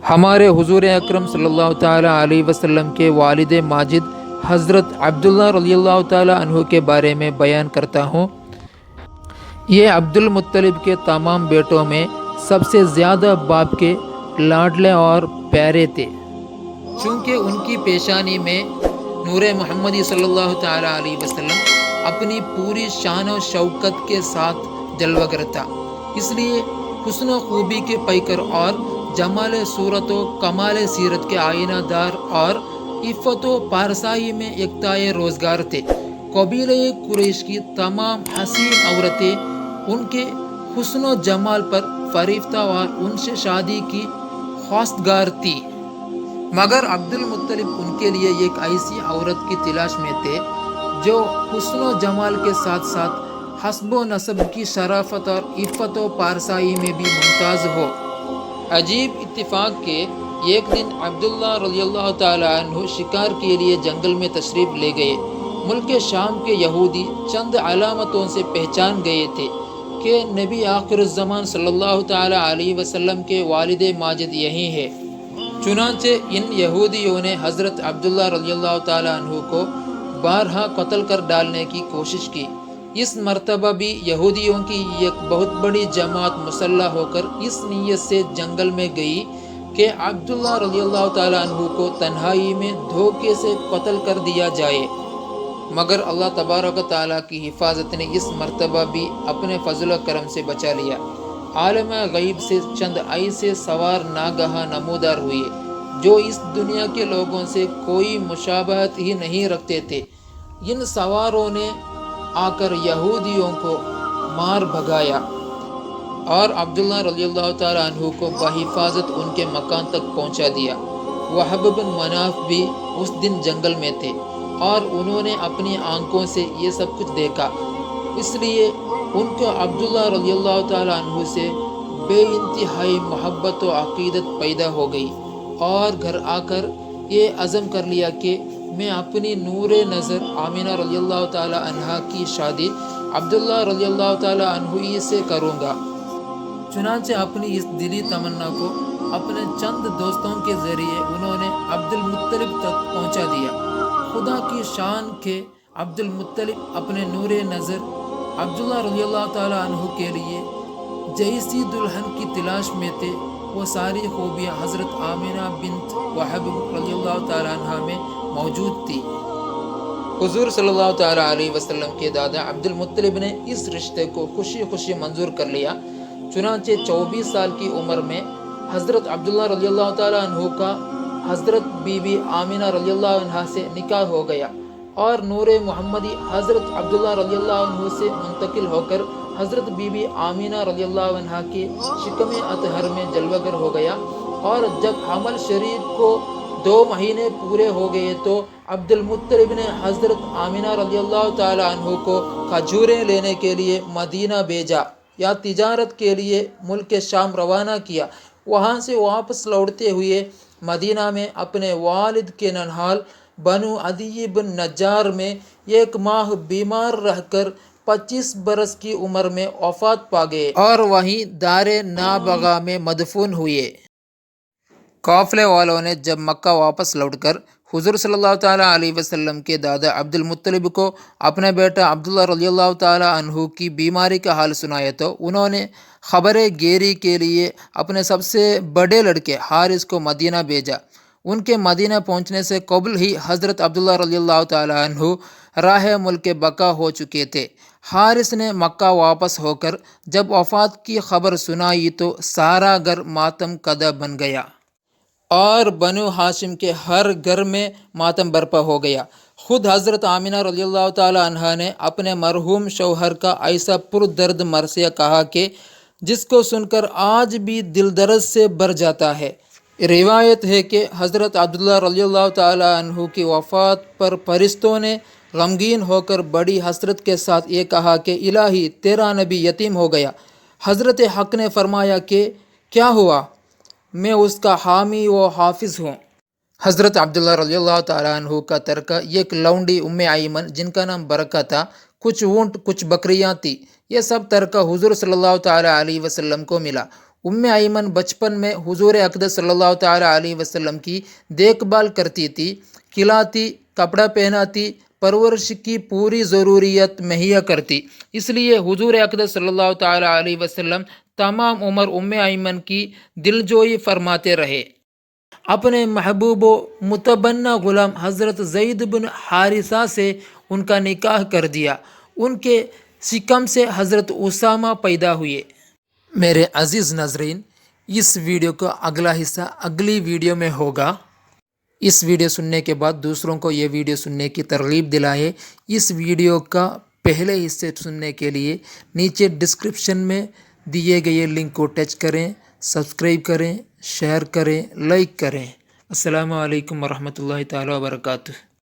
ہمارے حضور اکرم صلی اللہ تعالیٰ علیہ وسلم کے والد ماجد حضرت عبداللہ رضی اللہ تعالیٰ عنہ کے بارے میں بیان کرتا ہوں۔ یہ عبد المطلب کے تمام بیٹوں میں سب سے زیادہ باپ کے لاڈلے اور پیارے تھے، چونکہ ان کی پیشانی میں نور محمدی صلی اللہ تعالیٰ علیہ وسلم اپنی پوری شان و شوکت کے ساتھ جلوگر تھا، اس لیے حسن و خوبی کے پیکر اور جمال صورت و کمال سیرت کے آئینہ دار اور عفت و پارسائی میں یکتائے روزگار تھے۔ قبیلہ قریش کی تمام حسین عورتیں ان کے حسن و جمال پر فریفتہ اور ان سے شادی کی خواستگار تھی، مگر عبد المطلب ان کے لیے ایک ایسی عورت کی تلاش میں تھے جو حسن و جمال کے ساتھ ساتھ حسب و نسب کی شرافت اور عفت و پارسائی میں بھی ممتاز ہو۔ عجیب اتفاق کہ ایک دن عبداللہ رضی اللہ تعالیٰ عنہ شکار کے لیے جنگل میں تشریف لے گئے۔ ملک شام کے یہودی چند علامتوں سے پہچان گئے تھے کہ نبی آخر الزمان صلی اللہ تعالیٰ علیہ وسلم کے والد ماجد یہی ہے۔ چنانچہ ان یہودیوں نے حضرت عبداللہ رضی اللہ تعالیٰ عنہ کو بارہا قتل کر ڈالنے کی کوشش کی۔ اس مرتبہ بھی یہودیوں کی ایک بہت بڑی جماعت مسلح ہو کر اس نیت سے جنگل میں گئی کہ عبداللہ رضی اللہ تعالیٰ عنہ کو تنہائی میں دھوکے سے قتل کر دیا جائے، مگر اللہ تبارک و تعالیٰ کی حفاظت نے اس مرتبہ بھی اپنے فضل و کرم سے بچا لیا۔ عالم غیب سے چند ایسے سوار ناگہاں نمودار ہوئے جو اس دنیا کے لوگوں سے کوئی مشابہت ہی نہیں رکھتے تھے۔ ان سواروں نے آ کر یہودیوں کو مار بھگایا اور عبداللہ رضی اللہ تعالیٰ عنہ کو بحفاظت ان کے مکان تک پہنچا دیا۔ وہب بن مناف بھی اس دن جنگل میں تھے اور انہوں نے اپنی آنکھوں سے یہ سب کچھ دیکھا، اس لیے ان کو عبداللہ رضی اللہ تعالیٰ عنہ سے بے انتہائی محبت و عقیدت پیدا ہو گئی، اور گھر آ کر یہ عزم کر لیا کہ میں اپنی نور نظر آمینہ رضی اللہ تعالیٰ عنہ کی شادی عبداللہ رضی اللہ تعالیٰ عنہ ہی سے کروں گا۔ چنانچہ اپنی اس دلی تمنا کو اپنے چند دوستوں کے ذریعے انہوں نے عبد المطلب تک پہنچا دیا۔ خدا کی شان کہ عبد المطلب اپنے نور نظر عبداللہ رضی اللہ تعالیٰ عنہ کے لیے جیسی دلہن کی تلاش میں تھے، وہ ساری خوبیاں حضرت آمینہ بنت وہب رضی اللہ تعالیٰ عنہ میں موجود تھی۔ حضور صلی اللہ تعالیٰ علیہ وسلم کے دادا عبد المطلب نے اس رشتے کو خوشی خوشی منظور کر لیا۔ چنانچہ 24 سال کی عمر میں حضرت عبداللہ رضی اللہ تعالیٰ عنہ کا حضرت بی بی آمینہ رضی اللہ عنہ سے نکاح ہو گیا، اور نور محمدی حضرت عبداللہ رضی اللہ عنہ سے منتقل ہو کر حضرت بی بی آمینہ رضی اللہ عنہ کے شکم اطہر میں جلوگر ہو گیا۔ اور جب حمل شریف کو 2 مہینے پورے ہو گئے تو عبد المطلب نے حضرت آمینہ رضی اللہ تعالیٰ عنہ کو کھجوریں لینے کے لیے مدینہ بھیجا یا تجارت کے لیے ملک شام روانہ کیا۔ وہاں سے واپس لوٹتے ہوئے مدینہ میں اپنے والد کے ننھال بنو عدی بن نجار میں 1 ماہ بیمار رہ کر 25 برس کی عمر میں وفات پا گئے اور وہیں دار نابغہ میں مدفون ہوئے۔ قافلے والوں نے جب مکہ واپس لوٹ کر حضور صلی اللہ تعالیٰ علیہ وسلم کے دادا عبد المطلب کو اپنے بیٹا عبداللہ رضی اللہ تعالیٰ عنہ کی بیماری کا حال سنایا تو انہوں نے خبر گیری کے لیے اپنے سب سے بڑے لڑکے حارث کو مدینہ بھیجا۔ ان کے مدینہ پہنچنے سے قبل ہی حضرت عبداللہ رضی اللہ تعالیٰ عنہ راہ ملک بقا ہو چکے تھے۔ حارث نے مکہ واپس ہو کر جب وفات کی خبر سنائی تو سارا گھر ماتم کدہ بن گیا اور بنو ہاشم کے ہر گھر میں ماتم برپا ہو گیا۔ خود حضرت آمینہ رضی اللہ تعالیٰ عنہ نے اپنے مرحوم شوہر کا ایسا پردرد مرثیہ کہا کہ جس کو سن کر آج بھی دل درد سے بھر جاتا ہے۔ روایت ہے کہ حضرت عبداللہ رضی اللہ تعالیٰ عنہ کی وفات پر فرشتوں نے غمگین ہو کر بڑی حسرت کے ساتھ یہ کہا کہ الہی تیرا نبی یتیم ہو گیا۔ حضرت حق نے فرمایا کہ کیا ہوا، میں اس کا حامی و حافظ ہوں۔ حضرت عبداللہ رضی اللہ تعالیٰ عنہ کا ترکہ ایک لونڈی ام ایمن جن کا نام برکہ تھا، کچھ اونٹ کچھ بکریاں تھی، یہ سب ترکہ حضور صلی اللہ تعالیٰ علیہ وسلم کو ملا۔ ایمن بچپن میں حضور اقدس صلی اللہ تعالیٰ علیہ وسلم کی دیکھ بھال کرتی تھی، کھلاتی، کپڑا پہناتی، پرورش کی پوری ضروریت مہیا کرتی۔ اس لیے حضور اقدس صلی اللہ تعالیٰ علیہ وسلم تمام عمر ایمن کی دلجوئی فرماتے رہے۔ اپنے محبوب و متبنہ غلام حضرت زید بن حارثہ سے ان کا نکاح کر دیا۔ ان کے شکم سے حضرت اسامہ پیدا ہوئے۔ میرے عزیز ناظرین، اس ویڈیو کا اگلا حصہ اگلی ویڈیو میں ہوگا۔ اس ویڈیو سننے کے بعد دوسروں کو یہ ویڈیو سننے کی ترغیب دلائیں۔ اس ویڈیو کا پہلے حصے سننے کے لیے نیچے ڈسکرپشن میں دیے گئے لنک کو ٹچ کریں، سبسکرائب کریں، شیئر کریں، لائک کریں۔ السلام علیکم ورحمۃ اللہ تعالیٰ وبرکاتہ۔